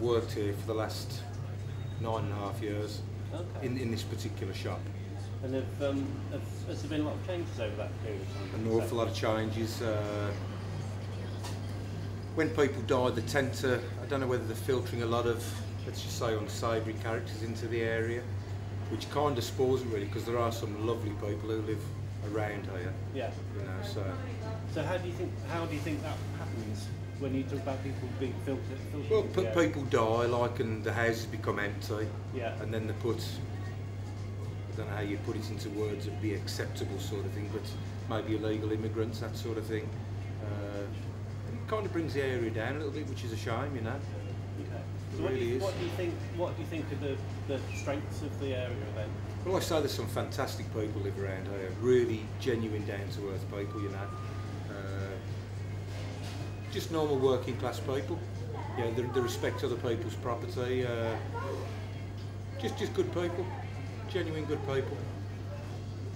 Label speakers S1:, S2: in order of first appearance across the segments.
S1: I've worked here for the last 9.5 years
S2: Okay.
S1: in this particular shop.
S2: And has there been a lot of changes over that period of time?
S1: An awful lot of changes. When people die, they tend to, I don't know whether they're filtering a lot of, let's just say, unsavoury characters into the area, which kind of spoils it really, because there are some lovely people who live around here.
S2: Yeah.
S1: You know, so.
S2: So how do you think that happens when you talk about people being filtered?
S1: Well, people die, and the houses become empty.
S2: Yeah.
S1: And then they put, I don't know how you put it into words of be acceptable sort of thing, but maybe illegal immigrants, that sort of thing. It kind of brings the area down a little bit, which is a shame, you know.
S2: Okay.
S1: So
S2: What do you think are the strengths of the area then?
S1: Well, I say there's some fantastic people live around here, really genuine, down-to-earth people, you know. Just normal working class people. Yeah, they respect other people's property. Just good people, genuine good people.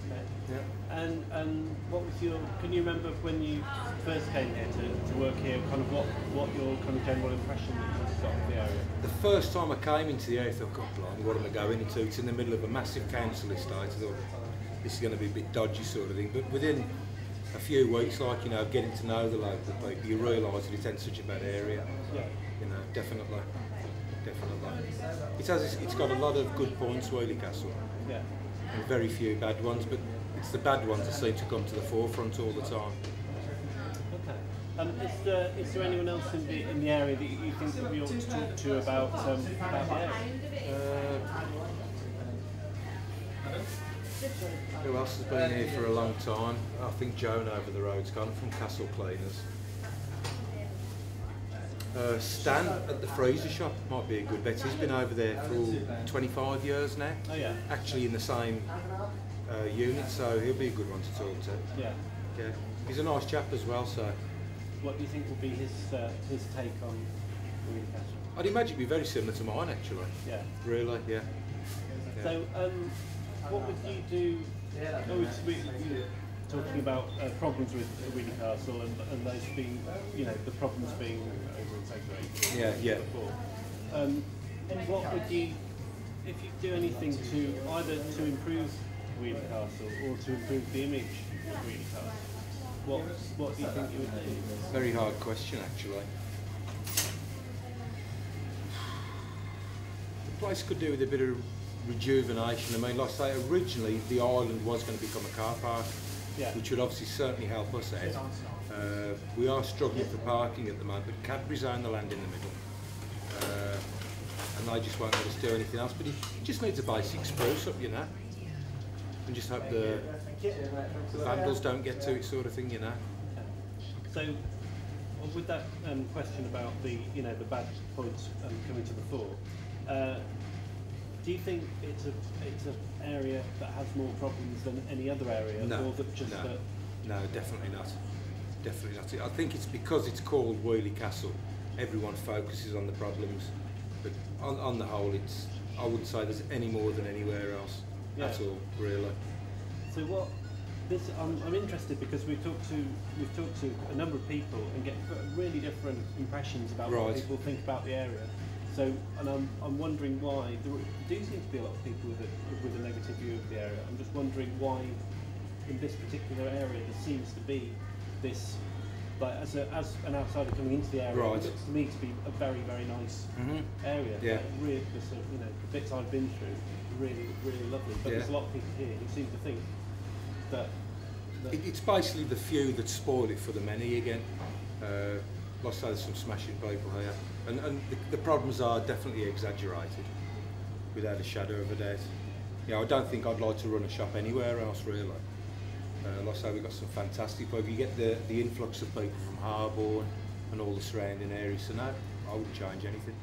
S2: Okay.
S1: Yeah.
S2: And what was your? Can you remember when you first came here to work here? Kind of what your kind of general impression that you got of the area?
S1: The first time I came into the area, I thought, God blimey, what am I going into? It's in the middle of a massive council estate. I thought this is going to be a bit dodgy sort of thing. But within a few weeks, getting to know the local people, you realise that it ain't such a bad area.
S2: Yeah.
S1: You know, definitely. It's got a lot of good points, Whaley Castle.
S2: Yeah.
S1: And very few bad ones, but it's the bad ones that seem to come to the forefront all the time.
S2: Okay. Is there anyone else in the area that you think that we ought to talk to about the area?
S1: Who else has been here for a long time? I think Joan over the road's gone from Castle Cleaners. Stan at the freezer shop might be a good bet. He's been over there for 25 years now.
S2: Oh yeah.
S1: Actually in the same unit, so he'll be a good one to talk to.
S2: Yeah.
S1: Yeah. He's a nice chap as well, so.
S2: What do you think will be his take on Whaley Castle?
S1: I'd imagine it'd be very similar to mine actually.
S2: Yeah.
S1: Really, yeah.
S2: So, what would you do? We talking about problems with Whaley Castle and those being, the problems being over-exaggerated.
S1: Yeah.
S2: Before. What would you, if you do anything to either to improve Whaley Castle or to improve the image of Whaley Castle? What do you think you would do?
S1: Very hard question actually. The place could do with a bit of rejuvenation. I mean, like I say, originally the island was going to become a car park,
S2: yeah,
S1: which would obviously certainly help us out. We are struggling for parking at the moment, but Cadbury's own the land in the middle, and they just won't let us do anything else. But it just needs a basic spruce up, you know, and just hope the vandals don't get to it, sort of thing, you know.
S2: So, with that question about the bad points coming to the fore. Do you think it's an area that has more problems than any other area?
S1: No,
S2: or that just
S1: no, definitely not. Definitely not. I think it's because it's called Whaley Castle. Everyone focuses on the problems, but on the whole, I wouldn't say there's any more than anywhere else at all, really.
S2: So I'm interested because we've talked to a number of people and get really different impressions about what people think about the area. So, and I'm wondering why there do seem to be a lot of people with a negative view of the area. I'm just wondering why, in this particular area, there seems to be this, like as an outsider coming into the area, it looks to me to be a very nice area.
S1: Yeah.
S2: Really, the bits I've been through, really lovely. But there's a lot of people here who seem to think that
S1: it's basically the few that spoil it for the many again. Like I say, there's some smashing people here, and the problems are definitely exaggerated, without a shadow of a doubt. I don't think I'd like to run a shop anywhere else, really. Like I say, we've got some fantastic people. You get the influx of people from Harborne and all the surrounding areas, so no, I wouldn't change anything.